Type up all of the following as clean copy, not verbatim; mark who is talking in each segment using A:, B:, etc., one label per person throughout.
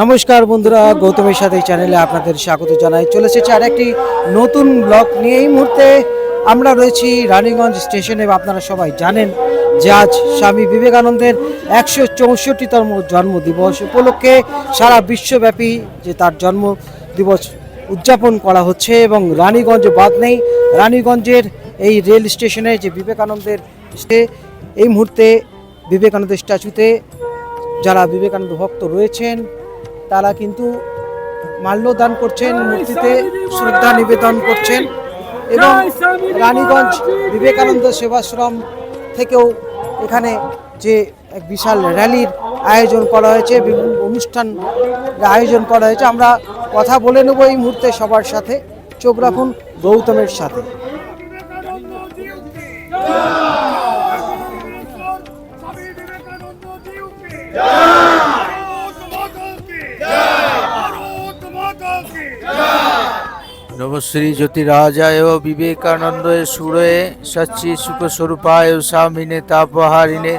A: নমস্কার বন্ধুরা, গৌতমের সাথে চ্যানেলে আপনাদের স্বাগত জানাই। চলে এসেছে আর একটি নতুন ব্লগ নিয়ে। এই মুহূর্তে আমরা রয়েছি রানীগঞ্জ স্টেশনে। আপনারা সবাই জানেন যে আজ স্বামী বিবেকানন্দের 164তম জন্মদিবস উপলক্ষে সারা বিশ্বব্যাপী যে তার জন্ম দিবস উদযাপন করা হচ্ছে এবং রানীগঞ্জ বাদ নেই। রানীগঞ্জের এই রেল স্টেশনে যে বিবেকানন্দের এই মুহূর্তে বিবেকানন্দের স্ট্যাচুতে যারা বিবেকানন্দ ভক্ত রয়েছেন তারা কিন্তু মাল্যদান করছেন, মূর্তিতে শ্রদ্ধা নিবেদন করছেন এবং রানীগঞ্জ বিবেকানন্দ সেবাশ্রম থেকেও এখানে যে এক বিশাল র্যালির আয়োজন করা হয়েছে, বিভিন্ন অনুষ্ঠান আয়োজন করা হয়েছে। আমরা কথা বলে নেব এই মুহূর্তে সবার সাথে। চোখ রাখুন গৌতমের সাথে।
B: নমশ্রী জ্যোতিরাজায় বিবেকানন্দ সুরয়ে সচ্চি সুখস্বরূপায় স্বামিনে তাপহারিণে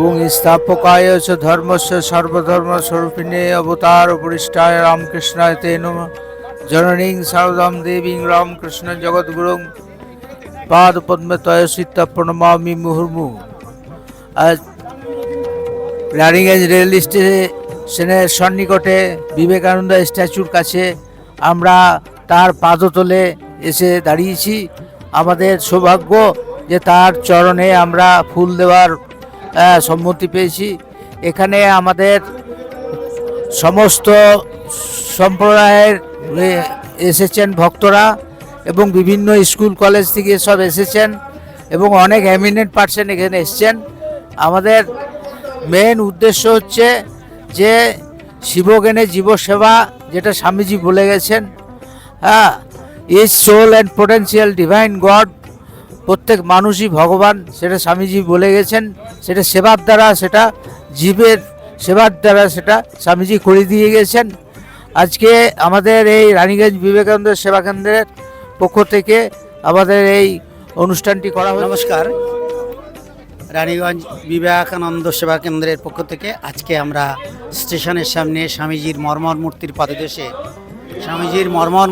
B: ওং স্থাপকায় চ ধর্মস্য সর্বধর্ম স্বরূপিণে অবতার উপরিষ্টায় রামকৃষ্ণায় তে নমঃ। জননীং শারদাম দেবীং রামকৃষ্ণ জগদ্গুরুং পাদ পদ্মে তয় সিদ্ধ প্রণমামি মুহুর্মুহু। আজ রানীগঞ্জ রেল স্টেশনের সন্নিকটে বিবেকানন্দ স্ট্যাচুর কাছে আমরা তার পাদতলে এসে দাঁড়িয়েছি। আমাদের সৌভাগ্য যে তার চরণে আমরা ফুল দেওয়ার সম্মতি পেয়েছি। এখানে আমাদের সমস্ত সম্প্রদায়ের এসেছেন ভক্তরা এবং বিভিন্ন স্কুল কলেজ থেকে সব এসেছেন এবং অনেক এমিনেন্ট পার্সন এখানে এসেছেন। আমাদের মেন উদ্দেশ্য হচ্ছে যে শিবজ্ঞানে জীবসেবা, যেটা স্বামীজি বলে গেছেন, is soul and potential divine god. প্রত্যেক মানুষই ভগবান, সেটা স্বামীজি বলে গেছেন। সেটা সেবার দ্বারা, সেটা জীবের সেবার দ্বারা সেটা স্বামীজি করে দিয়ে গেছেন। আজকে আমাদের এই রানীগঞ্জ বিবেকানন্দ সেবা কেন্দ্রের পক্ষ থেকে আমাদের এই অনুষ্ঠানটি করা হয়।
C: নমস্কার, রানীগঞ্জ বিবেকানন্দ সেবা কেন্দ্রের পক্ষ থেকে আজকে আমরা স্টেশনের সামনে স্বামীজির মর্মর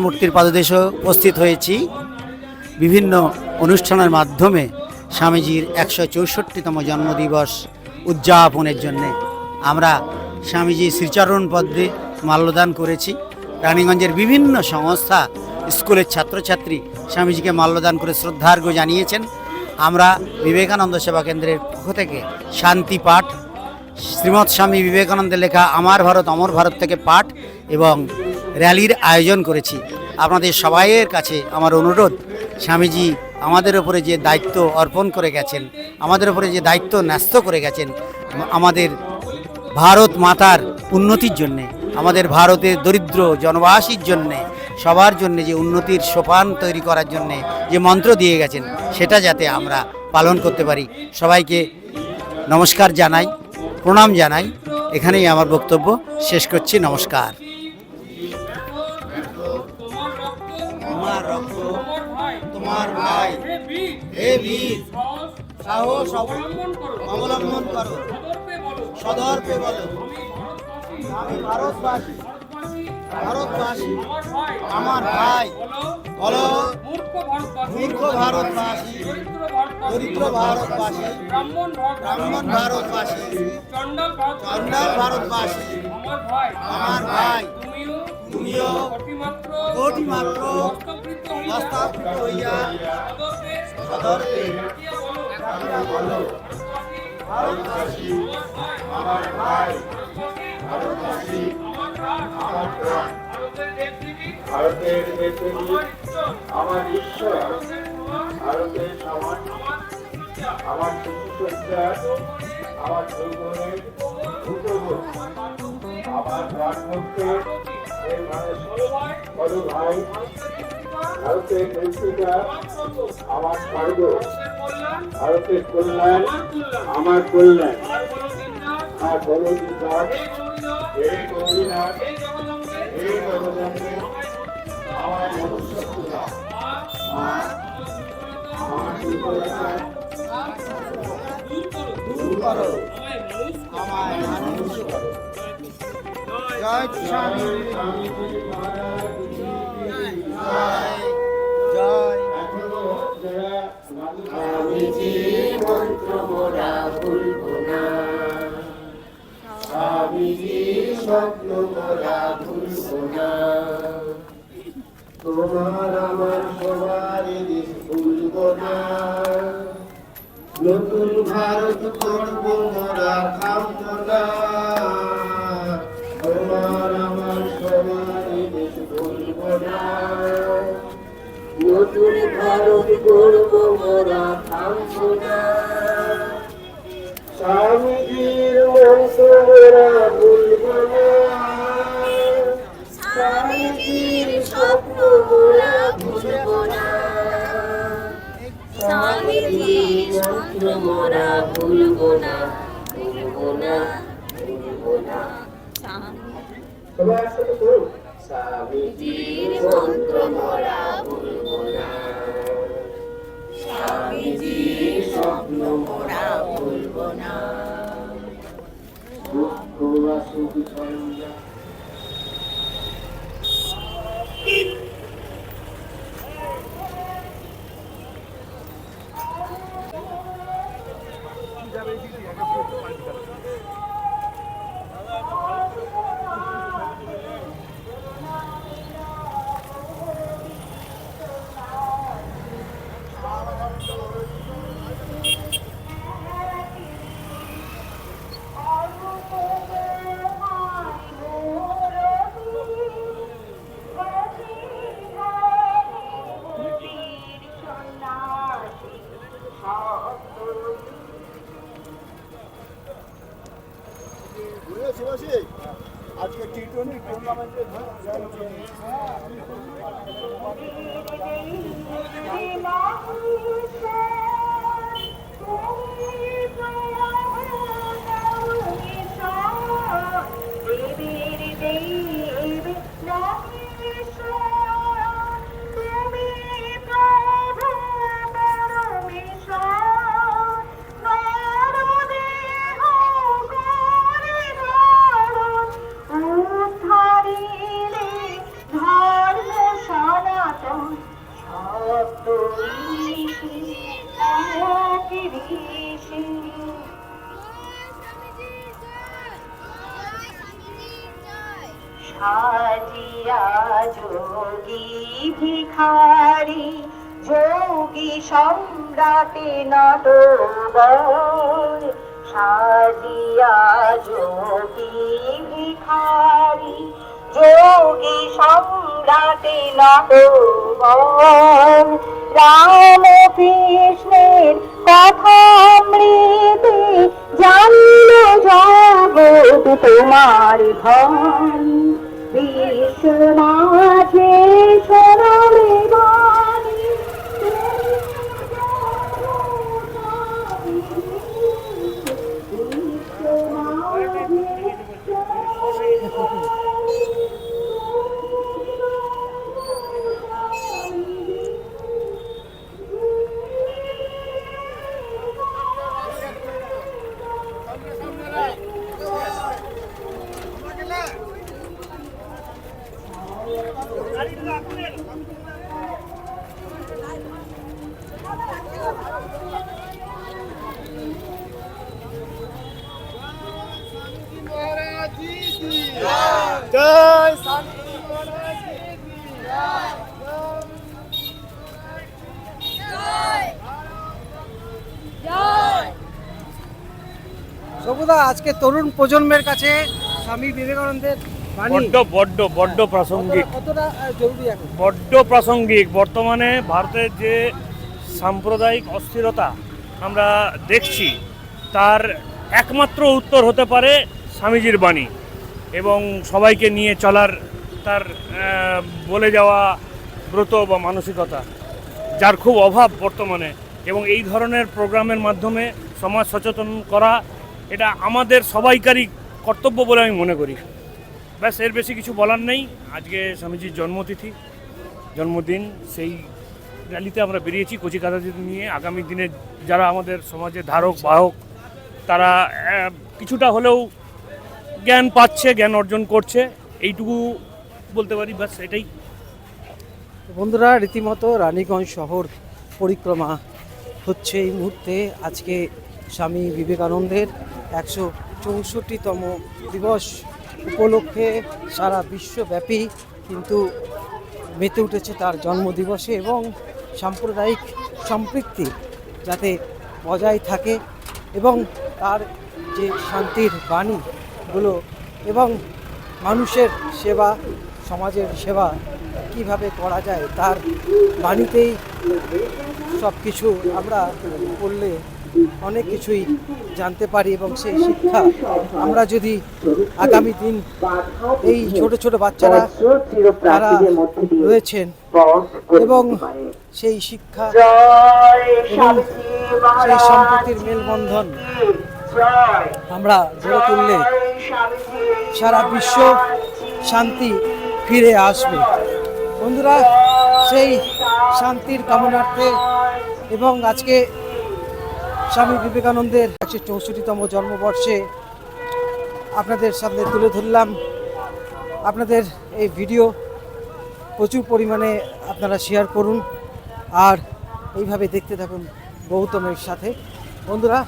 C: মূর্তির পাদদেশে উপস্থিত হয়েছি। বিভিন্ন অনুষ্ঠানের মাধ্যমে স্বামীজির 164তম জন্মদিবস উদযাপনের জন্যে আমরা স্বামীজির শ্রীচরণ পদ্মে মাল্যদান করেছি। রানীগঞ্জের বিভিন্ন সংস্থা, স্কুলের ছাত্রছাত্রী স্বামীজিকে মাল্যদান করে শ্রদ্ধার্ঘ্য জানিয়েছেন। আমরা বিবেকানন্দ সেবা কেন্দ্রের পক্ষ থেকে শান্তি পাঠ, শ্রীমৎ স্বামী বিবেকানন্দের লেখা আমার ভারত অমর ভারত থেকে পাঠ এবং র্যালির আয়োজন করেছি। আপনাদের সবাইয়ের কাছে আমার অনুরোধ, স্বামীজি আমাদের উপরে যে দায়িত্ব অর্পণ করে গেছেন, আমাদের উপরে যে দায়িত্ব ন্যস্ত করে গেছেন, আমাদের ভারত মাতার উন্নতির জন্যে, আমাদের ভারতের দরিদ্র জনবাসীর জন্যে, সবার জন্যে যে উন্নতির সোপান তৈরি করার জন্যে যে মন্ত্র দিয়ে গেছেন, সেটা যাতে আমরা পালন করতে পারি। সবাইকে নমস্কার জানাই, প্রণাম জানাই। এখানেই আমার বক্তব্য শেষ করছি। নমস্কার। তোমার রক্ত তোমার ভাই, হে বীর, সাহস অবলম্বন করো, সদর্পে বলো, আমি ভারতবাসী, আমার ভাই, বলো মূর্খ ভারতবাসী, দরিদ্র ভারতবাসী, ব্রাহ্মণ ভারতবাসী, চণ্ডাল ভারতবাসী, আমার ভাই, তুমিও কোটি মাত্র হস্তাবৃত হইয়া সদর্পে বলো, ভারতবাসী আমার ভাই, ভারতবাসী আমার প্রাণ, ভারতের দেবদেবী আমার ঈশ্বর, ভারতের সমাজ আমার শিশুসজ্জা, আমার যৌবনের ভূতবোধ, আমার প্রাণভক্তের বড় ভাই, ভারতের দেবদেবীরা আমার স্বর্গ, ভারতের কল্যাণ আমার কল্যাণ, আর বলদিনাথ, এই গৌরীনাথ, এই জগদম্বে আমার মনুষ্যত্বতা, আমার দুর্বলতা দূর করো, আমায় মানুষ করো। জয় স্বামী জয়
D: স্বামীজির মন্ত্র মোরা ভুলবো না, স্বামীজির স্বপ্ন মোরা ভুলবো না। তোমার আমার সবার দেশ ভুলবো না, নতুন ভারত করব মোরা থামবো না। তোমার আমার সবার দেশ ভুলবো না, নতুন ভারত গড়ব মোরা থামবো না। স্বামীজির মন্ত্র মোরা ভুলবো না, স্বামীজির স্বপ্ন মোরা ভুলবো না, স্বামীজির মন্ত্র মোরা ভুলবো না, ভুলবো না, ভুলবো না। স্বামীজির মন্ত্র মোরা ভুলবো না, স্বামীজির স্বপ্ন মোরা ভুলবো না। দুঃখ আসুক ঝঞ্ঝা
E: আজকে টি-20 টুর্নামেন্টে
D: সাজিয়া যোগী ভিখারি যোগী সম্রাটে নটবর, সাজিয়া যোগী ভিখারি যোগী সম্রাটে নটবর। রাম কৃষ্ণের কথামৃতে জানল জগৎ তোমার ধন, বিশ্ব মাঝে শোনাবে বাণী বিশ্ব মাঝে
E: জয় স্বামী মহারাজ কি জয়।
A: সবুদা, আজকে তরুণ প্রজন্মের কাছে স্বামী বিবেকানন্দের বাণী
F: বড্ড বড্ড বড্ড প্রাসঙ্গিক,
A: কতটা জরুরি এখন?
F: বড্ড প্রাসঙ্গিক। বর্তমানে ভারতের যে সাম্প্রদায়িক অস্থিরতা আমরা দেখছি, তার একমাত্র উত্তর হতে পারে স্বামীজির বাণী এবং সবাইকে নিয়ে চলার তার বলে যাওয়া ব্রত বা মানসিকতা, যার খুব অভাব বর্তমানে। এবং এই ধরনের প্রোগ্রামের মাধ্যমে সমাজ সচেতন করা, এটা আমাদের সবাইকারই কর্তব্য বলে আমি মনে করি। ব্যাস, এর বেশি কিছু বলার নেই। আজকে স্বামীজির জন্মদিন, সেই র্যালিতে আমরা বেরিয়েছি কচিকাঁচাদের নিয়ে। আগামী দিনে যারা আমাদের সমাজে ধারক বাহক, তারা কিছুটা হলেও জ্ঞান পাচ্ছে, জ্ঞান অর্জন করছে, এইটুকু বলতে পারি, ব্যাস এটাই।
A: বন্ধুরা, রীতিমতো রানীগঞ্জ শহর পরিক্রমা হচ্ছে এই মুহূর্তে। আজকে স্বামী বিবেকানন্দের 164তম দিবস উপলক্ষে সারা বিশ্বব্যাপী কিন্তু মেতে উঠেছে তার জন্মদিবসে, এবং সাম্প্রদায়িক সম্পৃক্তি যাতে বজায় থাকে এবং তার যে শান্তির বাণীগুলো এবং মানুষের সেবা, সমাজের সেবা কিভাবে করা যায় তার বাণীতেই সব কিছু আমরা পড়লে অনেক কিছুই জানতে পারি, এবং সেই শিক্ষা আমরা যদি আগামী দিন এই ছোট ছোট বাচ্চারা তারা রয়েছেন এবং সেই শিক্ষা এবং সেই সম্প্রীতির মেলবন্ধন আমরা গড়ে তুললে সারা বিশ্ব শান্তি ফিরে আসবে। বন্ধুরা, সেই শান্তির কামনার্থে এবং আজকে স্বামী বিবেকানন্দের 164তম জন্মবর্ষে আপনাদের সামনে তুলে ধরলাম। আপনাদের এই ভিডিও প্রচুর পরিমাণে আপনারা শেয়ার করুন আর এইভাবে দেখতে থাকুন গৌতমের সাথে। বন্ধুরা,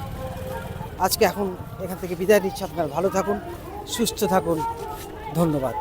A: আজকে এখন এখান থেকে বিদায় নিচ্ছি। আপনারা ভালো থাকুন, সুস্থ থাকুন, ধন্যবাদ।